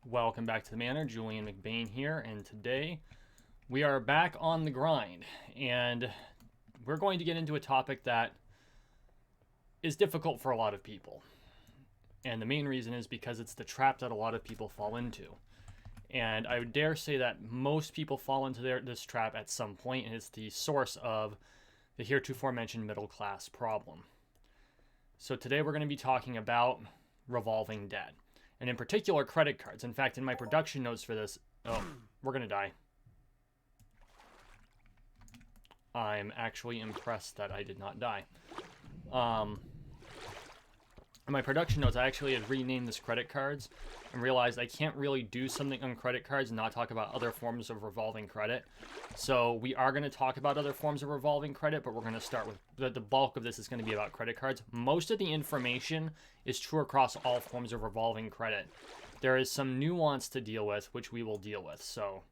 Welcome back to the Manor. Julian McBain here, and today we are back on the grind, and we're going to get into a topic that is difficult for a lot of people. And the main reason is because it's the trap that a lot of people fall into. And I would dare say that most people fall into this trap at some point, and it's the source of the heretofore mentioned middle class problem. So today we're going to be talking about revolving debt. And in particular, credit cards. In fact, in my production notes for this... Oh, we're going to die. I'm actually impressed that I did not die. In my production notes, I actually had renamed this credit cards and realized I can't really do something on credit cards and not talk about other forms of revolving credit. So we are going to talk about other forms of revolving credit, but we're going to start with the bulk of this is going to be about credit cards. Most of the information is true across all forms of revolving credit. There is some nuance to deal with, which we will deal with. So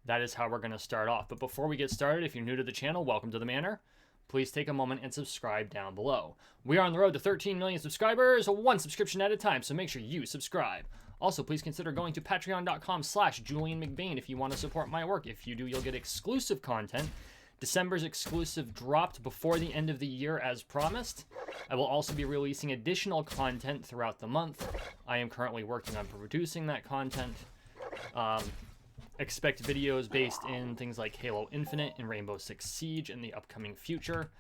that is how we're going to start off. But before we get started, if you're new to the channel, welcome to the Manor. Please take a moment and subscribe down below. We are on the road to 13 million subscribers, one subscription at a time, so make sure you subscribe. Also, please consider going to patreon.com/JulianMcBain if you want to support my work. If you do, you'll get exclusive content. December's exclusive dropped before the end of the year as promised. I will also be releasing additional content throughout the month. I am currently working on producing that content. Expect videos based in things like Halo Infinite and Rainbow Six Siege in the upcoming future,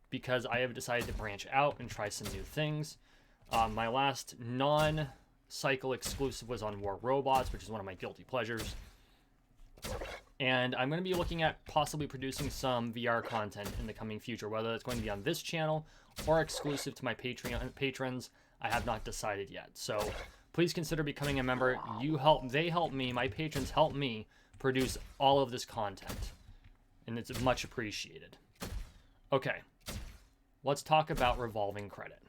because I have decided to branch out and try some new things. My last non-cycle exclusive was on War Robots, which is one of my guilty pleasures. And I'm going to be looking at possibly producing some VR content in the coming future, whether it's going to be on this channel or exclusive to my Patreon patrons. I have not decided yet. So please consider becoming a member. They help me, my patrons help me produce all of this content, and it's much appreciated. Okay, let's talk about revolving credit.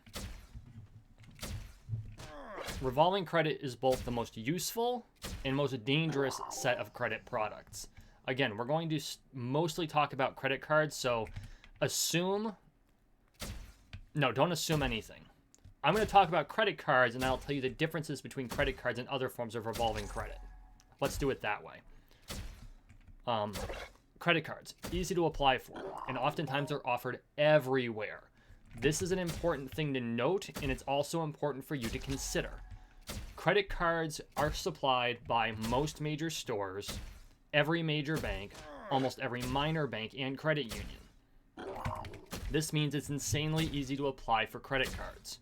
Revolving credit is both the most useful and most dangerous set of credit products. Again, we're going to mostly talk about credit cards, so don't assume anything. I'm going to talk about credit cards, and I'll tell you the differences between credit cards and other forms of revolving credit. Let's do it that way. Credit cards, easy to apply for, and oftentimes they're offered everywhere. This is an important thing to note, and it's also important for you to consider. Credit cards are supplied by most major stores, every major bank, almost every minor bank and credit union. This means it's insanely easy to apply for credit cards.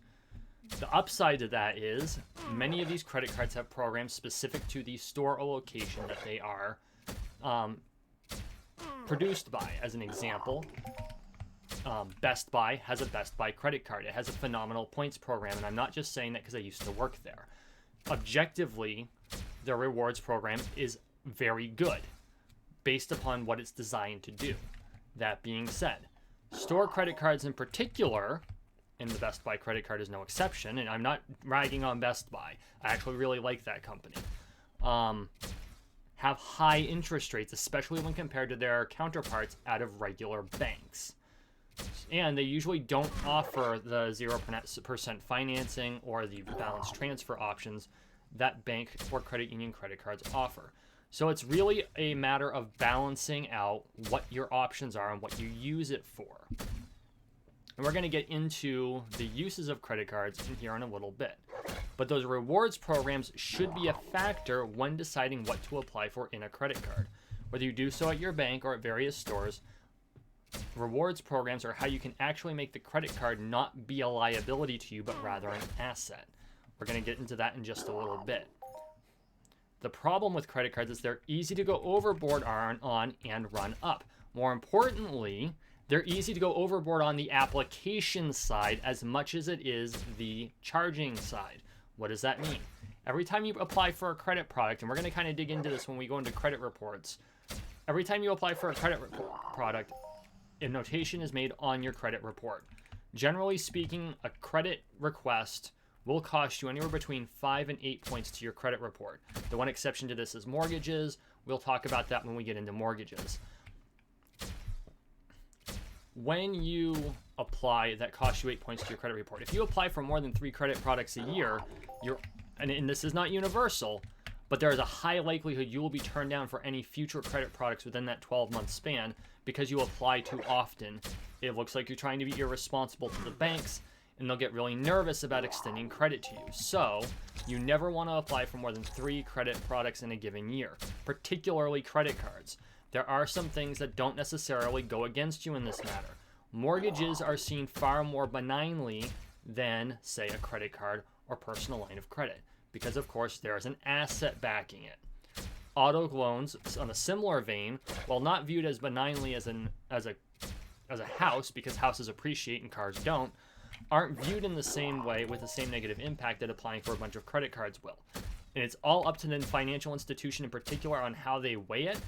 The upside to that is many of these credit cards have programs specific to the store or location that they are produced by. As an example, Best Buy has a Best Buy credit card. It has a phenomenal points program, and I'm not just saying that because I used to work there. Objectively, their rewards program is very good based upon what it's designed to do. That being said, store credit cards in particular, and the Best Buy credit card is no exception, and I'm not ragging on Best Buy. I actually really like that company. Have high interest rates, especially when compared to their counterparts out of regular banks. And they usually don't offer the 0% financing or the balance transfer options that bank or credit union credit cards offer. So it's really a matter of balancing out what your options are and what you use it for. And we're going to get into the uses of credit cards in here in a little bit. But those rewards programs should be a factor when deciding what to apply for in a credit card. Whether you do so at your bank or at various stores, rewards programs are how you can actually make the credit card not be a liability to you, but rather an asset. We're going to get into that in just a little bit. The problem with credit cards is they're easy to go overboard on and run up. More importantly, they're easy to go overboard on the application side as much as it is the charging side. What does that mean? Every time you apply for a credit product, and we're going to kind of dig into this when we go into credit reports, every time you apply for a credit product, a notation is made on your credit report. Generally speaking, a credit request will cost you anywhere between 5 and 8 points to your credit report. The one exception to this is mortgages. We'll talk about that when we get into mortgages. When you apply, that costs you 8 points to your credit report. If you apply for more than 3 credit products a year, and this is not universal, but there is a high likelihood you will be turned down for any future credit products within that 12-month span because you apply too often. It looks like you're trying to be irresponsible to the banks, and they'll get really nervous about extending credit to you. So you never want to apply for more than 3 credit products in a given year, particularly credit cards. There are some things that don't necessarily go against you in this matter. Mortgages are seen far more benignly than, say, a credit card or personal line of credit, because of course there is an asset backing it. Auto loans, on a similar vein, while not viewed as benignly as a house, because houses appreciate and cars don't, aren't viewed in the same way with the same negative impact that applying for a bunch of credit cards will. And it's all up to the financial institution in particular on how they weigh it.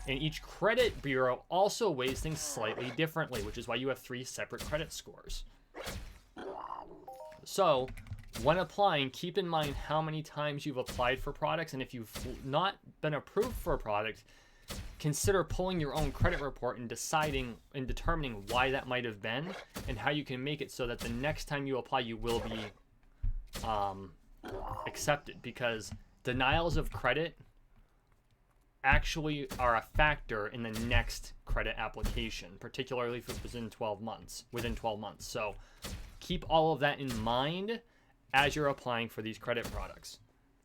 And each credit bureau also weighs things slightly differently, which is why you have 3 separate credit scores. So, when applying, keep in mind how many times you've applied for products, and if you've not been approved for a product, consider pulling your own credit report and determining why that might have been, and how you can make it so that the next time you apply, you will be accepted, because denials of credit actually are a factor in the next credit application, particularly if it was within 12 months. So keep all of that in mind as you're applying for these credit products.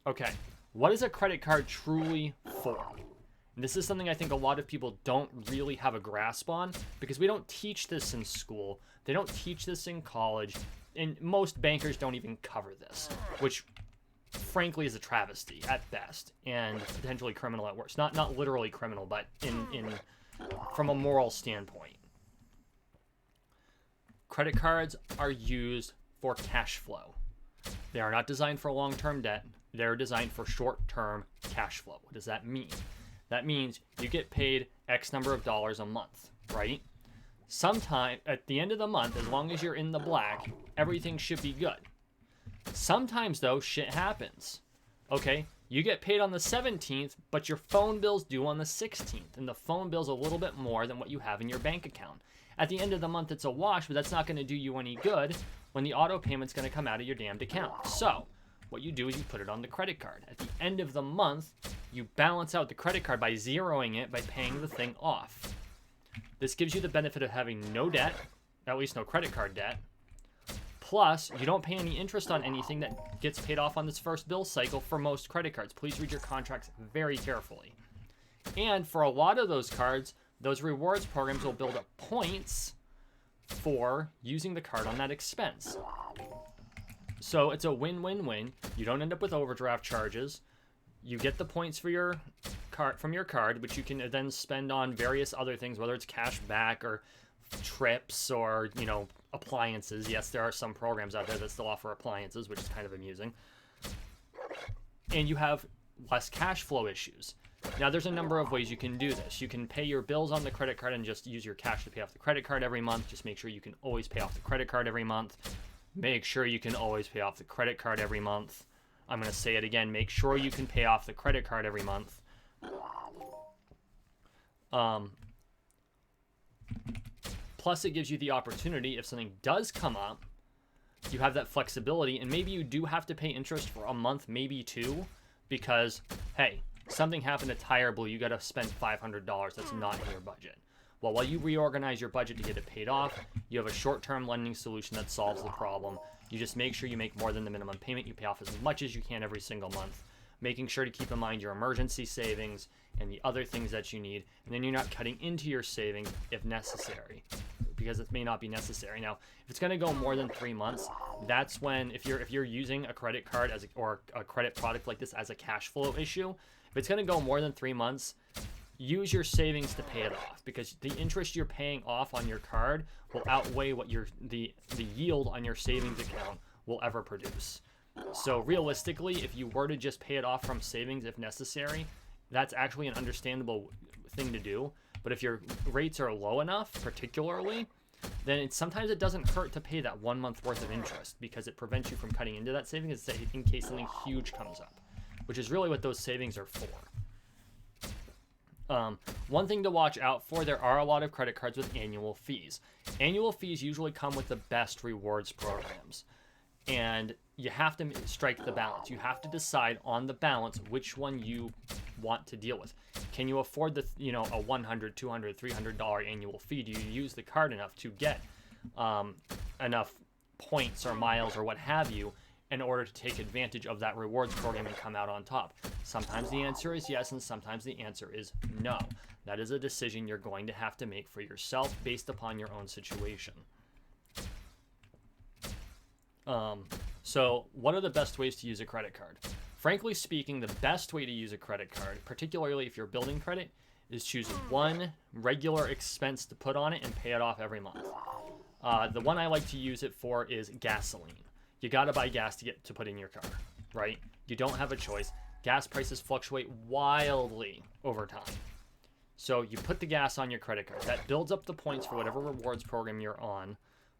Okay, what is a credit card truly for? And this is something I think a lot of people don't really have a grasp on, because we don't teach this in school. They don't teach this in college, and most bankers don't even cover this, which frankly is a travesty at best, and potentially criminal at worst. Not literally criminal, but in from a moral standpoint. Credit cards are used for cash flow. They are not designed for long-term debt. They're designed for short-term cash flow. What does that mean? That means you get paid X number of dollars a month, right? Sometime at the end of the month, as long as you're in the black, everything should be good. Sometimes, though, shit happens. Okay, you get paid on the 17th, but your phone bill's due on the 16th, and the phone bill's a little bit more than what you have in your bank account. At the end of the month, it's a wash, but that's not going to do you any good when the auto payment's going to come out of your damned account. So, what you do is you put it on the credit card. At the end of the month, you balance out the credit card by zeroing it by paying the thing off. This gives you the benefit of having no debt, at least no credit card debt. Plus, you don't pay any interest on anything that gets paid off on this first bill cycle for most credit cards. Please read your contracts very carefully. And for a lot of those cards, those rewards programs will build up points for using the card on that expense. So it's a win-win-win. You don't end up with overdraft charges. You get the points for your card from your card, which you can then spend on various other things, whether it's cash back or trips or, appliances. Yes, there are some programs out there that still offer appliances, which is kind of amusing. And you have less cash flow issues. Now, there's a number of ways you can do this. You can pay your bills on the credit card and just use your cash to pay off the credit card every month. Just make sure you can always pay off the credit card every month. Make sure you can always pay off the credit card every month. I'm going to say it again. Make sure you can pay off the credit card every month. Plus, it gives you the opportunity, if something does come up, you have that flexibility, and maybe you do have to pay interest for a month, maybe 2, because, hey, something happened, a tire blew, you got to spend $500 that's not in your budget. Well, while you reorganize your budget to get it paid off, you have a short-term lending solution that solves the problem. You just make sure you make more than the minimum payment. You pay off as much as you can every single month, making sure to keep in mind your emergency savings and the other things that you need, and then you're not cutting into your savings if necessary, because it may not be necessary. Now, if it's going to go more than 3 months, that's when, if you're using a credit card or a credit product like this as a cash flow issue, if it's going to go more than 3 months, use your savings to pay it off, because the interest you're paying off on your card will outweigh what the yield on your savings account will ever produce. So realistically, if you were to just pay it off from savings if necessary, that's actually an understandable thing to do. But if your rates are low enough, particularly, then sometimes it doesn't hurt to pay that 1 month worth of interest, because it prevents you from cutting into that savings in case something huge comes up, which is really what those savings are for. One thing to watch out for, there are a lot of credit cards with annual fees. Annual fees usually come with the best rewards programs. and you have to strike the balance. You have to decide on the balance which one you want to deal with. Can you afford the, a $100, $200, $300 annual fee? Do you use the card enough to get enough points or miles or what have you in order to take advantage of that rewards program and come out on top? Sometimes the answer is yes, and sometimes the answer is no. That is a decision you're going to have to make for yourself based upon your own situation. So what are the best ways to use a credit card? Frankly speaking, the best way to use a credit card, particularly if you're building credit, is choose one regular expense to put on it and pay it off every month. The one I like to use it for is gasoline. You got to buy gas to put in your car, right? You don't have a choice. Gas prices fluctuate wildly over time. So you put the gas on your credit card. That builds up the points for whatever rewards program you're on.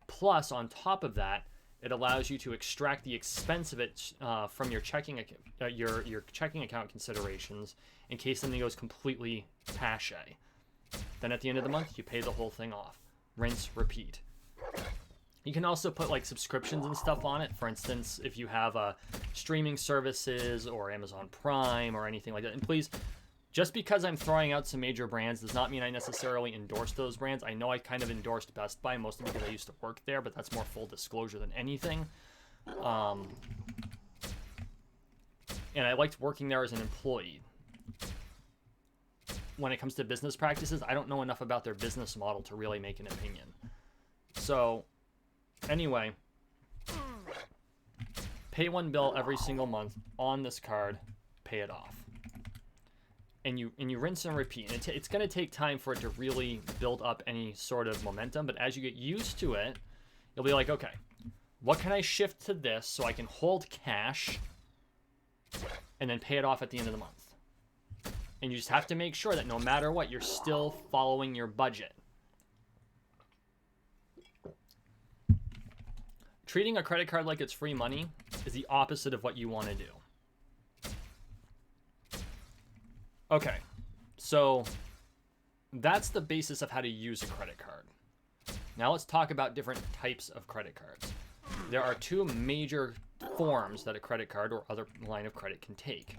Plus, on top of that, it allows you to extract the expense of it from your checking account considerations in case something goes completely pache. Then at the end of the month, you pay the whole thing off. Rinse, repeat. You can also put like subscriptions and stuff on it. For instance, if you have streaming services or Amazon Prime or anything like that. And please, just because I'm throwing out some major brands does not mean I necessarily endorse those brands. I know I kind of endorsed Best Buy, mostly because I used to work there, but that's more full disclosure than anything. And I liked working there as an employee. When it comes to business practices, I don't know enough about their business model to really make an opinion. So, anyway, pay one bill every single month on this card, pay it off. And you rinse and repeat. And it's going to take time for it to really build up any sort of momentum, but as you get used to it, you'll be like, okay, what can I shift to this so I can hold cash and then pay it off at the end of the month? And you just have to make sure that no matter what, you're still following your budget. Treating a credit card like it's free money is the opposite of what you want to do. Okay, so that's the basis of how to use a credit card. Now let's talk about different types of credit cards. There are two major forms that a credit card or other line of credit can take.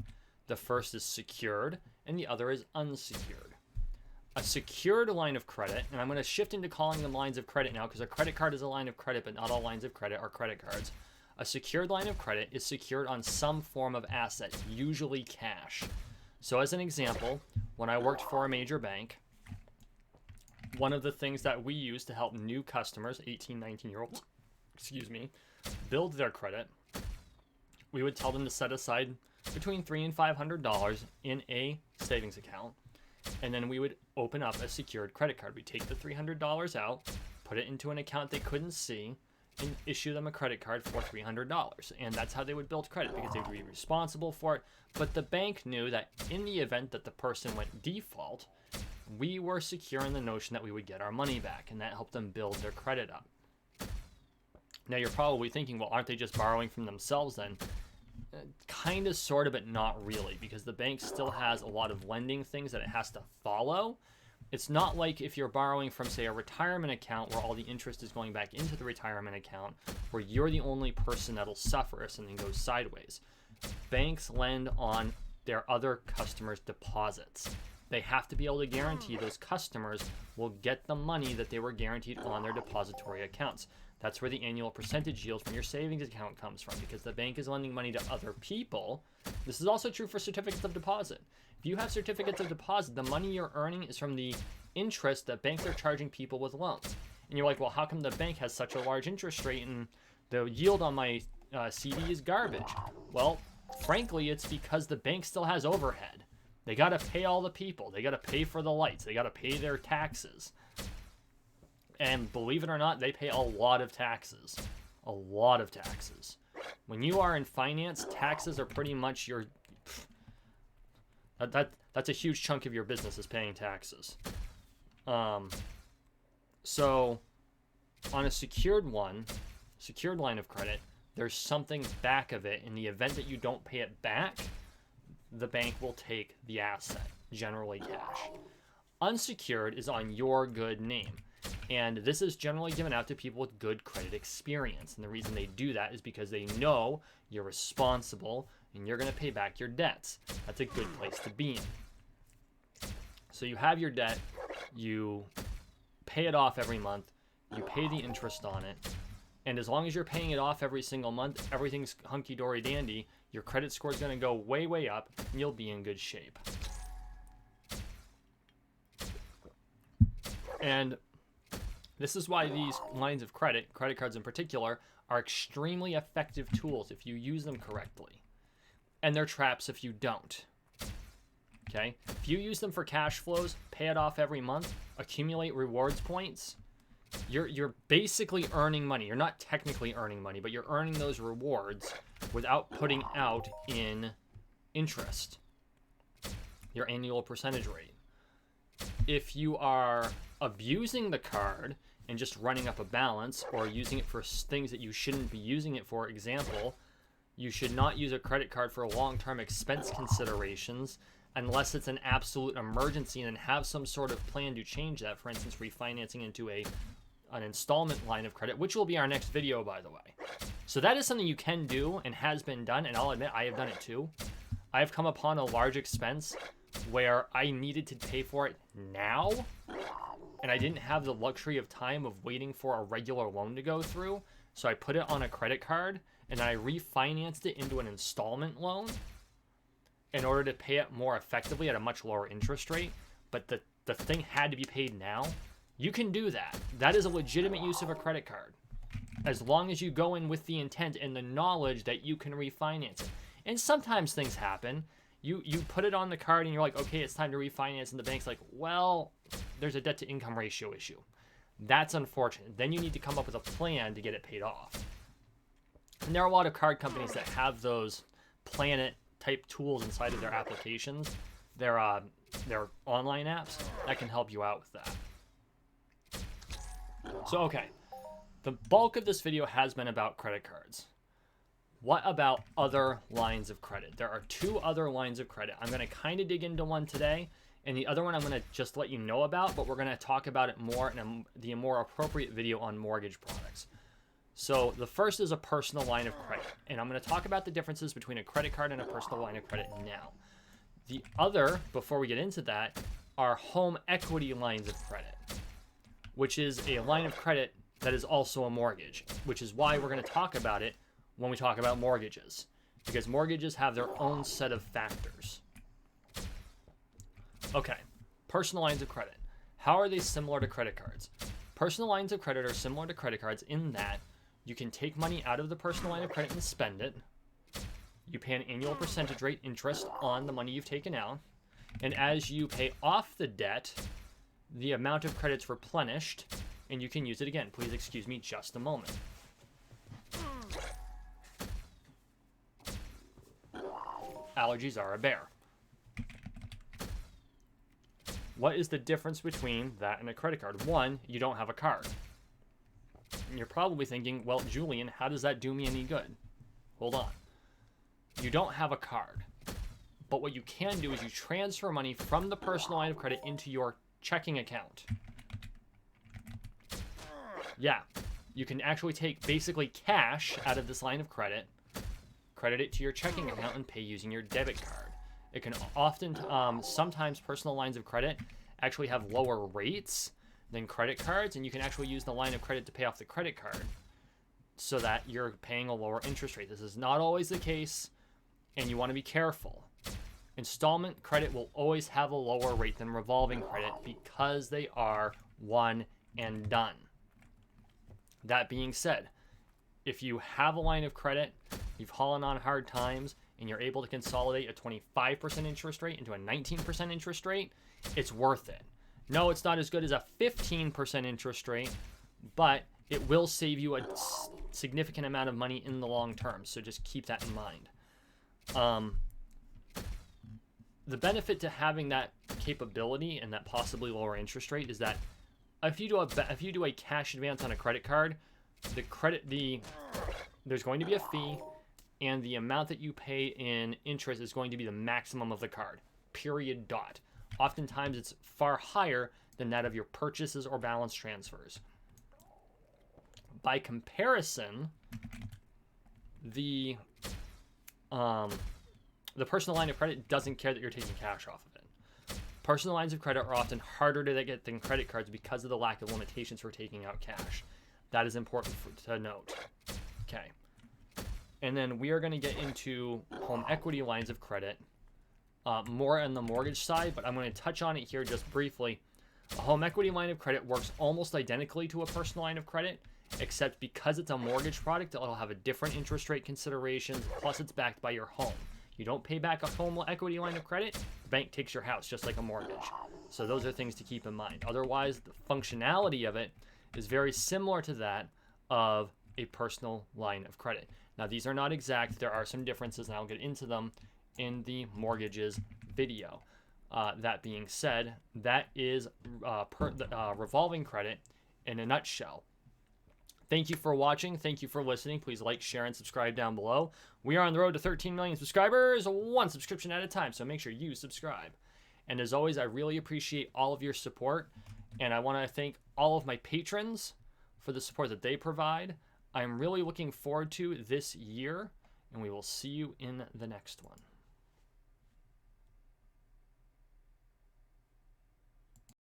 The first is secured, and the other is unsecured. A secured line of credit, and I'm going to shift into calling them lines of credit now because a credit card is a line of credit, but not all lines of credit are credit cards. A secured line of credit is secured on some form of asset, usually cash. So as an example, when I worked for a major bank, one of the things that we used to help new customers, 18, 19-year-olds, build their credit, we would tell them to set aside between $300 and $500 in a savings account, and then we would open up a secured credit card. We'd take the $300 out, put it into an account they couldn't see, and issue them a credit card for $300. And that's how they would build credit, because they would be responsible for it. But the bank knew that in the event that the person went default, we were secure in the notion that we would get our money back, and that helped them build their credit up. Now you're probably thinking, well, aren't they just borrowing from themselves then? Kind of, sort of, but not really, because the bank still has a lot of lending things that it has to follow. It's not like if you're borrowing from, say, a retirement account where all the interest is going back into the retirement account, where you're the only person that'll suffer if something goes sideways. Banks lend on their other customers' deposits. They have to be able to guarantee those customers will get the money that they were guaranteed on their depository accounts. That's where the annual percentage yield from your savings account comes from, because the bank is lending money to other people. This is also true for certificates of deposit. If you have certificates of deposit, the money you're earning is from the interest that banks are charging people with loans. And you're like, well, how come the bank has such a large interest rate and the yield on my CD is garbage? Well, frankly, it's because the bank still has overhead. They got to pay all the people. They got to pay for the lights. They got to pay their taxes. And believe it or not, they pay a lot of taxes. A lot of taxes. When you are in finance, taxes are pretty much your... That's a huge chunk of your business is paying taxes. So, on a secured line of credit, there's something back of it. In the event that you don't pay it back, the bank will take the asset, generally cash. Unsecured is on your good name. And this is generally given out to people with good credit experience. And the reason they do that is because they know you're responsible and you're going to pay back your debts. That's a good place to be in. So you have your debt, you pay it off every month, you pay the interest on it, and as long as you're paying it off every single month, everything's hunky-dory dandy, your credit score is going to go way, way up, and you'll be in good shape. And this is why these lines of credit cards in particular, are extremely effective tools if you use them correctly. And they're traps if you don't. Okay? If you use them for cash flows, pay it off every month, accumulate rewards points, you're basically earning money. You're not technically earning money, but you're earning those rewards without putting out in interest, your annual percentage rate. If you are abusing the card and just running up a balance or using it for things that you shouldn't be using it for, example, you should not use a credit card for long-term expense considerations unless it's an absolute emergency, and have some sort of plan to change that. For instance, refinancing into an installment line of credit, which will be our next video, by the way. So that is something you can do and has been done, and I'll admit I have done it too. I have come upon a large expense where I needed to pay for it now, and I didn't have the luxury of time of waiting for a regular loan to go through, so I put it on a credit card, and then I refinanced it into an installment loan in order to pay it more effectively at a much lower interest rate. But the thing had to be paid now. You can do that. That is a legitimate use of a credit card, as long as you go in with the intent and the knowledge that you can refinance it. And sometimes things happen. You put it on the card and you're like, okay, it's time to refinance, and the bank's like, well, there's a debt to income ratio issue. That's unfortunate. Then you need to come up with a plan to get it paid off. And there are a lot of card companies that have those Planet type tools inside of their applications, their online apps, that can help you out with that. So, okay, the bulk of this video has been about credit cards. What about other lines of credit? There are 2 other lines of credit. I'm going to kind of dig into one today, and the other one I'm going to just let you know about, but we're going to talk about it more in the more appropriate video on mortgage products. So the first is a personal line of credit, and I'm going to talk about the differences between a credit card and a personal line of credit now. The other, before we get into that, are home equity lines of credit, which is a line of credit that is also a mortgage, which is why we're going to talk about it when we talk about mortgages, because mortgages have their own set of factors. Okay, personal lines of credit. How are they similar to credit cards? Personal lines of credit are similar to credit cards in that you can take money out of the personal line of credit and spend it. You pay an annual percentage rate interest on the money you've taken out. And as you pay off the debt, the amount of credit's replenished, and you can use it again. Please excuse me just a moment. Allergies are a bear. What is the difference between that and a credit card? One, you don't have a card. And you're probably thinking, well, Julian, how does that do me any good? Hold on. You don't have a card. But what you can do is you transfer money from the personal line of credit into your checking account. Yeah, you can actually take basically cash out of this line of credit, credit it to your checking account, and pay using your debit card. It can often, sometimes personal lines of credit actually have lower rates than credit cards, and you can actually use the line of credit to pay off the credit card so that you're paying a lower interest rate. This is not always the case, and you want to be careful. Installment credit will always have a lower rate than revolving credit because they are one and done. That being said, if you have a line of credit, you've fallen on hard times, and you're able to consolidate a 25% interest rate into a 19% interest rate, it's worth it. No, it's not as good as a 15% interest rate, but it will save you a significant amount of money in the long term, so just keep that in mind. The benefit to having that capability and that possibly lower interest rate is that if you do a cash advance on a credit card, there's going to be a fee, and the amount that you pay in interest is going to be the maximum of the card. Period. Dot. Oftentimes it's far higher the net of your purchases or balance transfers. By comparison, the personal line of credit doesn't care that you're taking cash off of it. Personal lines of credit are often harder to get than credit cards because of the lack of limitations for taking out cash. That is important to note. Okay. And then we are going to get into home equity lines of credit, more on the mortgage side, but I'm going to touch on it here just briefly. A home equity line of credit works almost identically to a personal line of credit, except because it's a mortgage product, it'll have a different interest rate considerations, plus it's backed by your home. You don't pay back a home equity line of credit, the bank takes your house, just like a mortgage. So those are things to keep in mind. Otherwise, the functionality of it is very similar to that of a personal line of credit. Now, these are not exact. There are some differences, and I'll get into them in the mortgages video. That being said, that is revolving credit in a nutshell. Thank you for watching. Thank you for listening. Please like, share, and subscribe down below. We are on the road to 13 million subscribers, one subscription at a time, so make sure you subscribe. And as always, I really appreciate all of your support, and I want to thank all of my patrons for the support that they provide. I'm really looking forward to this year, and we will see you in the next one.